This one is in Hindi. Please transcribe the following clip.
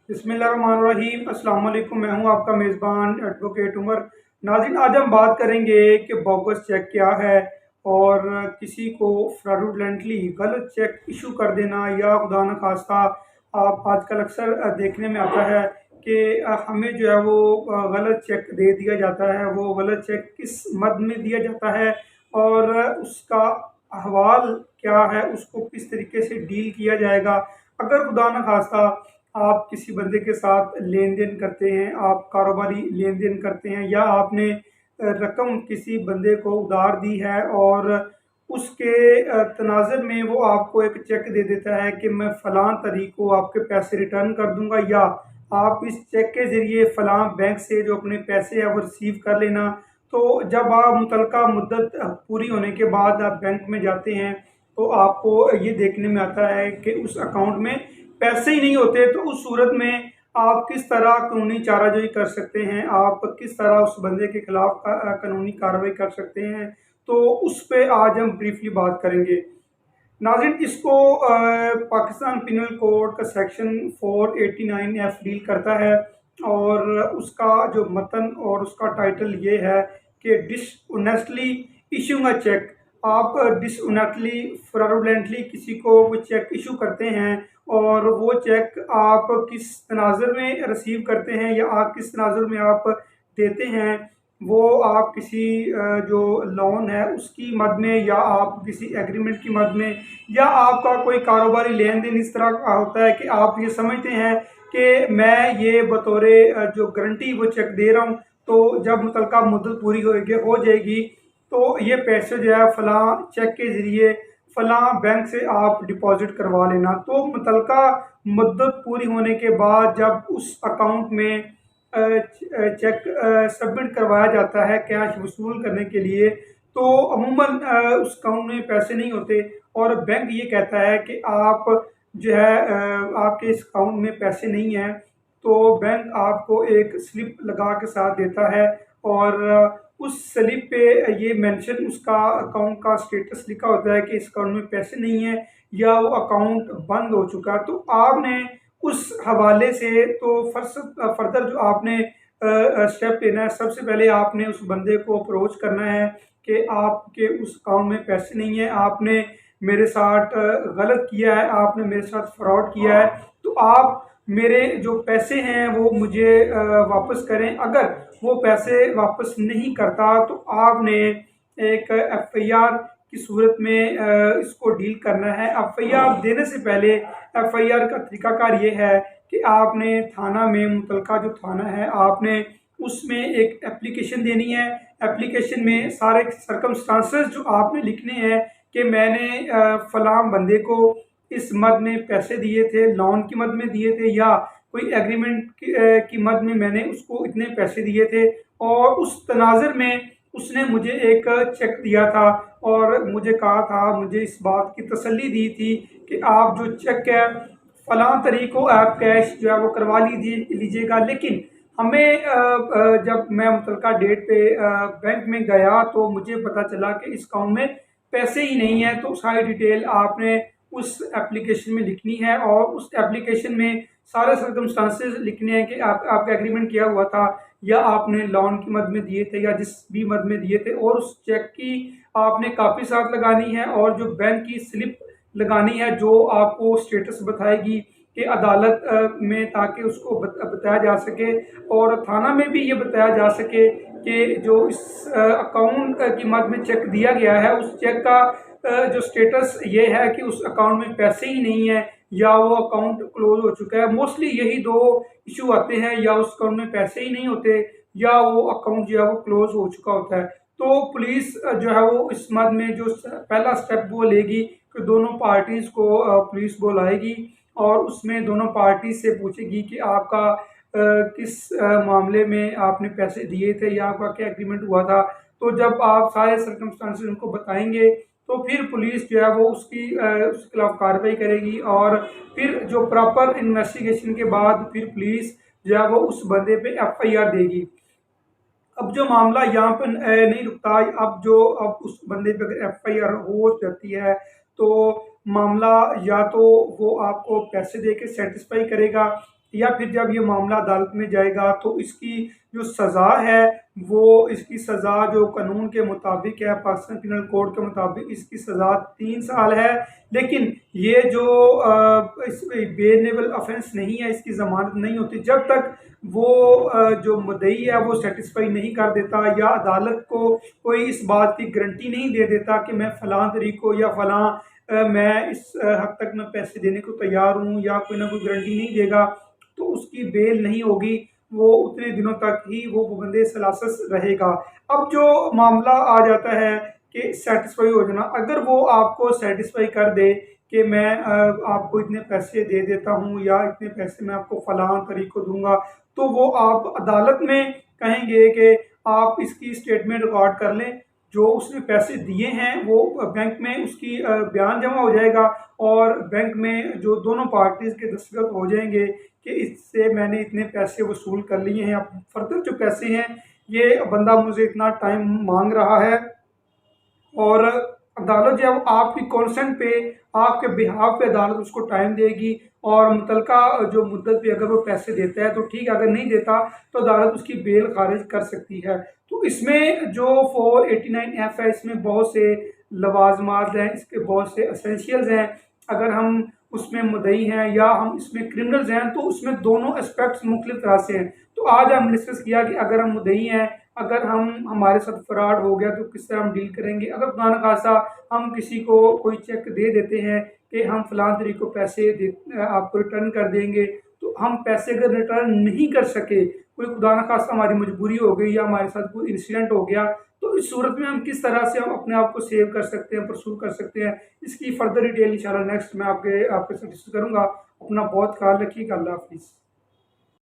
बिस्मिल्लाहिर्रहमानिर्रहीम। अस्सलाम वालेकुम। मैं हूं आपका मेज़बान एडवोकेट उमर। नाज़रीन, आज हम बात करेंगे कि बोगस चेक क्या है और किसी को फ्रॉडुलेंटली गलत चेक इशू कर देना या खुदा न खास्ता आप आजकल अक्सर देखने में आता है कि हमें जो है वो गलत चेक दे दिया जाता है। वो गलत चेक किस मद में दिया जाता है और उसका अहवाल क्या है, उसको किस तरीके से डील किया जाएगा। अगर खुदा न खास्ता आप किसी बंदे के साथ लेन देन करते हैं, आप कारोबारी लेन देन करते हैं या आपने रकम किसी बंदे को उधार दी है और उसके तनाज़ुर में वो आपको एक चेक दे देता है कि मैं फ़लाँ तारीख को आपके पैसे रिटर्न कर दूंगा, या आप इस चेक के ज़रिए फ़लाँ बैंक से जो अपने पैसे है वो रिसीव कर लेना। तो जब आप मुतलका मुद्दत पूरी होने के बाद आप बैंक में जाते हैं तो आपको ये देखने में आता है कि उस अकाउंट में पैसे ही नहीं होते। तो उस सूरत में आप किस तरह कानूनी चाराजोई कर सकते हैं, आप किस तरह उस बंदे के खिलाफ कानूनी कार्रवाई कर सकते हैं, तो उस पे आज हम ब्रीफली बात करेंगे। नाज़रीन, इसको पाकिस्तान पिनल कोड का सेक्शन 489 डील करता है और उसका जो मतन और उसका टाइटल ये है कि डिसऑनेस्टली इशूइंग अ चेक। आप डिसऑनेस्टली फ्रॉडुलेंटली किसी को वो चेक इशू करते हैं और वो चेक आप किस तनाज़ुर में रिसीव करते हैं या आप किस तनाज़ुर में आप देते हैं, वो आप किसी जो लोन है उसकी मद में या आप किसी एग्रीमेंट की मद में या आपका कोई कारोबारी लेन देन इस तरह का होता है कि आप ये समझते हैं कि मैं ये बतौर जो गारंटी वो चेक दे रहा हूँ, तो जब मुतलका मुद्दत पूरी हो जाएगी तो ये पैसे जो है फ़लाँ चेक के ज़रिए फ़लाँ बैंक से आप डिपॉज़िट करवा लेना। तो मुतलका मुद्दत पूरी होने के बाद जब उस अकाउंट में चेक सबमिट करवाया जाता है कैश वसूल करने के लिए, तो अमूमन उस अकाउंट में पैसे नहीं होते और बैंक ये कहता है कि आप जो है आपके इस अकाउंट में पैसे नहीं हैं। तो बैंक आपको एक स्लिप लगा के साथ देता है और उस स्लिप पे ये मेंशन उसका अकाउंट का स्टेटस लिखा होता है कि इस अकाउंट में पैसे नहीं है या वो अकाउंट बंद हो चुका है। तो आपने उस हवाले से तो फर्दर जो आपने स्टेप लेना है, सबसे पहले आपने उस बंदे को अप्रोच करना है कि आपके उस अकाउंट में पैसे नहीं है, आपने मेरे साथ गलत किया है, आपने मेरे साथ फ्रॉड किया है, तो आप मेरे जो पैसे हैं वो मुझे वापस करें। अगर वो पैसे वापस नहीं करता तो आपने एक एफआईआर की सूरत में इसको डील करना है। एफआईआर देने से पहले एफआईआर का तरीकाकार ये है कि आपने थाना में, मुतलका जो थाना है, आपने उसमें एक एप्लीकेशन देनी है। एप्लीकेशन में सारे सरकमस्टांसेस जो आपने लिखने हैं कि मैंने फलां बंदे को इस मद में पैसे दिए थे, लोन की मद में दिए थे या कोई एग्रीमेंट की मद में मैंने उसको इतने पैसे दिए थे और उस तनाज़ुर में उसने मुझे एक चेक दिया था और मुझे कहा था, मुझे इस बात की तसल्ली दी थी कि आप जो चेक है फलां तारीख को आप कैश जो है वो करवा लीजिएगा। लेकिन हमें जब मैं मुतलका डेट पे बैंक में गया तो मुझे पता चला कि इस अकाउंट में पैसे ही नहीं है। तो सारी डिटेल आपने उस एप्लीकेशन में लिखनी है और उस एप्लीकेशन में सारे सर्कमस्टांसेस लिखने हैं कि आपका एग्रीमेंट किया हुआ था या आपने लोन की मद में दिए थे या जिस भी मद में दिए थे, और उस चेक की आपने कापी साथ लगानी है और जो बैंक की स्लिप लगानी है जो आपको स्टेटस बताएगी कि अदालत में, ताकि उसको बताया जा सके और थाना में भी ये बताया जा सके कि जो इस अकाउंट की मद में चेक दिया गया है उस चेक का जो स्टेटस ये है कि उस अकाउंट में पैसे ही नहीं है या वो अकाउंट क्लोज हो चुका है। मोस्टली यही दो इशू आते हैं, या उस अकाउंट में पैसे ही नहीं होते या वो अकाउंट जो है वो क्लोज हो चुका होता है। तो पुलिस जो है वो इस मद में जो पहला स्टेप वो लेगी कि दोनों पार्टीज को पुलिस बुलाएगी और उसमें दोनों पार्टी से पूछेगी कि आपका किस मामले में आपने पैसे दिए थे या आपका क्या एग्रीमेंट हुआ था। तो जब आप सारे सर्कमस्टांसेस उनको बताएंगे तो फिर पुलिस जो है वो उसके खिलाफ कार्रवाई करेगी और फिर जो प्रॉपर इन्वेस्टिगेशन के बाद फिर पुलिस जो है वो उस बंदे पे एफआईआर देगी। अब जो मामला यहाँ पे नहीं रुकता, अब उस बंदे पे अगर एफआईआर हो जाती है तो मामला या तो वो आपको पैसे दे के सेटिस्फाई करेगा या फिर जब ये मामला अदालत में जाएगा तो इसकी जो सज़ा है, वो इसकी सज़ा जो कानून के मुताबिक है, पाकिस्तान पिनल कोड के मुताबिक इसकी सज़ा 3 साल है। लेकिन ये जो इसमें बेनेबल ऑफेंस नहीं है, इसकी ज़मानत नहीं होती जब तक वो जो मुद्दई है वो सेटिस्फाई नहीं कर देता या अदालत को कोई इस बात की गारंटी नहीं दे देता कि मैं फ़लाँ तारीख को या फ़लाँ मैं इस हद तक मैं पैसे देने को तैयार हूँ, या कोई ना कोई गारंटी नहीं देगा, तो उसकी बेल नहीं होगी। वो उतने दिनों तक ही वो बंदे सलासस रहेगा। अब जो मामला आ जाता है कि सेटिस्फाई हो जाना, अगर वो आपको सेटिस्फाई कर दे कि मैं आपको इतने पैसे दे देता हूँ या इतने पैसे मैं आपको फ़लाँ तारीख को दूँगा, तो वो आप अदालत में कहेंगे कि आप इसकी स्टेटमेंट रिकॉर्ड कर लें, जो उसने पैसे दिए हैं वो बैंक में उसकी बयान जमा हो जाएगा और बैंक में जो दोनों पार्टीज़ के दस्तखत हो जाएंगे कि इससे मैंने इतने पैसे वसूल कर लिए हैं। अब फर्दर जो पैसे हैं, ये बंदा मुझे इतना टाइम मांग रहा है, और अदालत जो है वो आपकी कंसेंट पे, आपके बिहाफ पे अदालत उसको टाइम देगी, और मुतलका जो मुद्दत पे अगर वो पैसे देता है तो ठीक है, अगर नहीं देता तो अदालत उसकी बेल खारिज कर सकती है। तो इसमें जो 489F है, इसमें बहुत से लवाजमात हैं, इसके बहुत से एसेंशियल्स हैं। अगर हम उसमें मुद्दई हैं या हम इसमें क्रिमिनल्स हैं, तो उसमें दोनों एस्पेक्ट्स मुख्तलिफ तरह से हैं। तो आज हमने डिस्कस किया कि अगर हम मुद्दई हैं, अगर हमारे साथ फ्रॉड हो गया तो किस तरह हम डील करेंगे। अगर खुदा न खास्ता हम किसी को कोई चेक दे देते हैं कि हम फ़लाँ तारीख को पैसे आपको रिटर्न कर देंगे, तो हम पैसे अगर रिटर्न नहीं कर सके, कोई खुदा न खास्ता हमारी मजबूरी हो गई या हमारे साथ कोई इंसिडेंट हो गया, तो इस सूरत में हम किस तरह से हम अपने आप को सेव कर सकते हैं, परसूव कर सकते हैं, इसकी फर्दर डिटेल इंशाल्लाह नेक्स्ट मैं आपके आपके साथ डिस्कस करूँगा। अपना बहुत ख्याल रखिएगा। अल्लाह हाफिज़।